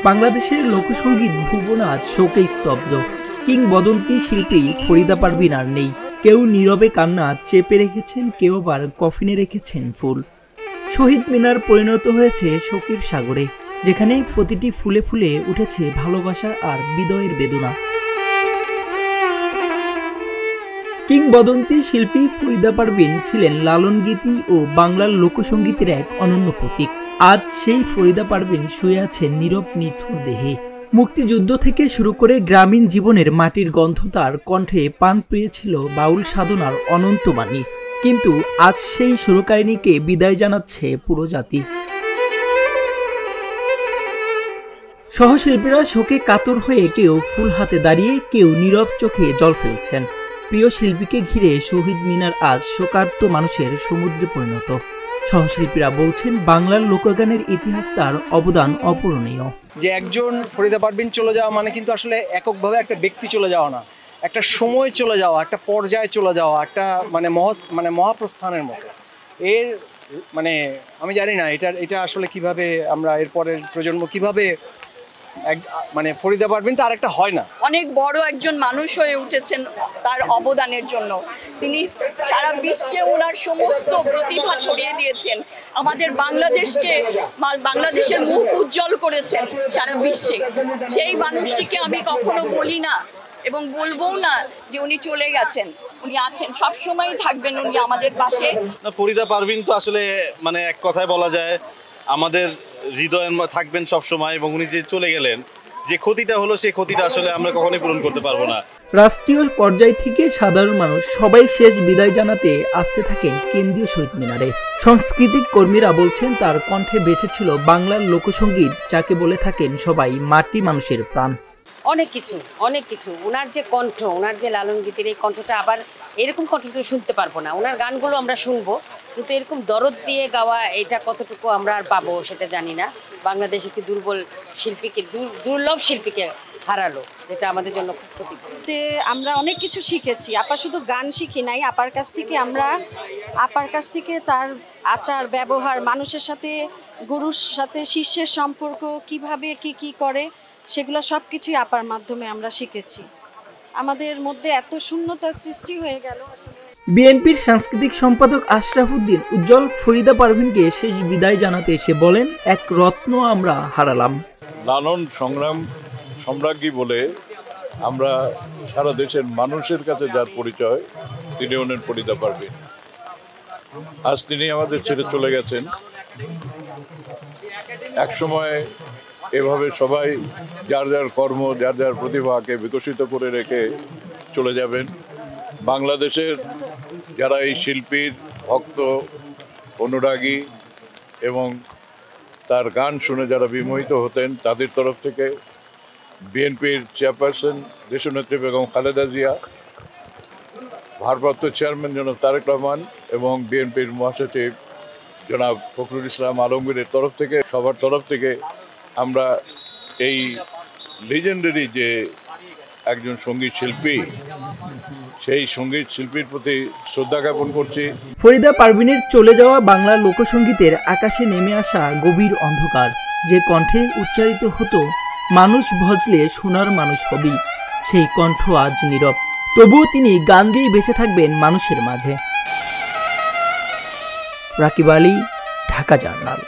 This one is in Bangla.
বাংলাদেশের লোকসঙ্গীত ভুবন আজ শোকে স্তব্ধ। কিংবদন্তি শিল্পী ফরিদা পারভিন আর নেই। কেউ নীরবে কান্না চেপে রেখেছেন, কেউ আবার কফিনে রেখেছেন ফুল। শহীদ মিনার পরিণত হয়েছে শোকের সাগরে, যেখানে প্রতিটি ফুলে ফুলে উঠেছে ভালোবাসা আর হৃদয়ের বেদনা। কিংবদন্তি শিল্পী ফরিদা পারভিন ছিলেন লালন গীতি ও বাংলার লোকসঙ্গীতের এক অনন্য প্রতীক। আজ সেই ফরিদা পারভিন শুয়ে আছেন নীরব নিথুর দেহে। মুক্তিযুদ্ধ থেকে শুরু করে গ্রামীণ জীবনের মাটির গন্ধ তার কণ্ঠে পান পেয়েছিল বাউল সাধনার অনন্ত বাণী। কিন্তু আজ সেই সুরকারিণীকে বিদায় জানাচ্ছে পুরো জাতি। সহশিল্পীরা শোকে কাতর হয়ে কেউ ফুল হাতে দাঁড়িয়ে, কেউ নীরব চোখে জল ফেলছেন। প্রিয় শিল্পীকে ঘিরে শহীদ মিনার আজ শোকার্ত মানুষের সমুদ্রে পরিণত। সহশিল্পীরা বলছেন, বাংলার লোকগানের ইতিহাস তার অবদান অপূরণীয়। যে একজন ফরিদা পারভিন চলে যাওয়া মানে কিন্তু আসলে এককভাবে একটা ব্যক্তি চলে যাওয়া না, একটা সময় চলে যাওয়া, একটা পর্যায়ে চলে যাওয়া, একটা মানে মহাপ্রস্থানের মতো। এর মানে আমি জানি না এটা আসলে কিভাবে আমরা এরপরের প্রজন্ম কিভাবে মানে ফরিদা পারভিন তো আরেকটা হয় না। অনেক বড় একজন মানুষ হয়ে উঠেছেন তার অবদানের জন্য। তিনি সারা বিশ্বে ওনার সমস্ত প্রতিভা ছড়িয়ে দিয়েছেন, আমাদের বাংলাদেশের মুখ উজ্জ্বল করেছেন সারা বিশ্বে। সেই মানুষটিকে আমি কখনো বলি না এবং বলবো না যে উনি চলে গেছেন। উনি আছেন, সবসময় থাকবেন উনি আমাদের পাশে। ফরিদা পারভিন তো আসলে মানে এক কথায় বলা যায় আমাদের হৃদয়ে থাকবেন সব সময়, এবং উনি যে চলে গেলেন, যে ক্ষতিটা হলো সেই ক্ষতিটা আসলে আমরা কখনোই পূরণ করতে পারবো না। রাষ্ট্রীয় পর্যায় থেকে সাধারণ মানুষ সবাই শেষ বিদায় জানাতে আসতে থাকেন কেন্দ্রীয় শহীদ মিনারে। সাংস্কৃতিক কর্মীরা বলছেন, তার কণ্ঠে বেঁচে ছিল বাংলার লোকসঙ্গীত, যাকে বলে থাকেন সবাই মাটি মানুষের প্রাণ। অনেক কিছু ওনার যে কণ্ঠ, ওনার যে লালন গীতির এই কণ্ঠটা আবার এরকম কণ্ঠ তো শুনতে পারবো না। ওনার গানগুলো আমরা শুনবো, কিন্তু এরকম দরদ দিয়ে গাওয়া এটা কতটুকু আমরা আর পাবো সেটা জানি না। বাংলাদেশ একটি দুর্লভ শিল্পীকে হারালো, যেটা আমাদের জন্য খুব ক্ষতিকর। আমরা অনেক কিছু শিখেছি। আপা শুধু গান শিখি নাই, আপার কাছ থেকে তার আচার ব্যবহার, মানুষের সাথে, গুরুর সাথে শিষ্যের সম্পর্ক কিভাবে কি করে, সেগুলো সব কিছুই আপার মাধ্যমে আমরা শিখেছি। আমাদের মধ্যে এত শূন্যতার সৃষ্টি হয়ে গেল। বিএনপির সাংস্কৃতিক সম্পাদক আশরাফ উদ্দিন উজ্জ্বল ফরিদা পারভিনকে শেষ বিদায় জানাতে এসে বলেন, এক রত্ন আমরা হারালাম। লালন সংগ্রাম সম্রাজ্ঞী বলে আমরা সারা দেশের মানুষের কাছে যার পরিচয়, তিনি হলেন ফরিদা পারভিন। আজ তিনি আমাদের ছেড়ে চলে গেছেন। এক সময় এভাবে সবাই যার যার কর্ম, যার যার প্রতিভাকে বিকশিত করে রেখে চলে যাবেন। বাংলাদেশের যারা এই শিল্পীর ভক্ত, অনুরাগী এবং তার গান শুনে যারা বিমোহিত হতেন, তাদের তরফ থেকে বিএনপির চেয়ারপারসন দেশনেত্রী বেগম খালেদা জিয়া, ভারপ্রাপ্ত চেয়ারম্যান জনাব তারেক রহমান এবং বিএনপির মহাসচিব জনাব ফখরুল ইসলাম আলমগীরের তরফ থেকে, সবার তরফ থেকে আমরা এই লিজেন্ডারি যে একজন সঙ্গীত শিল্পী, সেই সঙ্গীত শিল্পীর প্রতি শ্রদ্ধা জ্ঞাপন করছি। ফরিদা পারভিনের চলে যাওয়া বাংলা লোকসঙ্গীতের আকাশে নেমে আসা গভীর অন্ধকার, যে কণ্ঠে উচ্চারিত হতো, মানুষ ভজলে সোনার মানুষ হবি, সেই কণ্ঠ আজ নীরব। তবুও তিনি গান দিয়ে বেঁচে থাকবেন মানুষের মাঝে। রাকিব আলী, ঢাকা জার্নাল।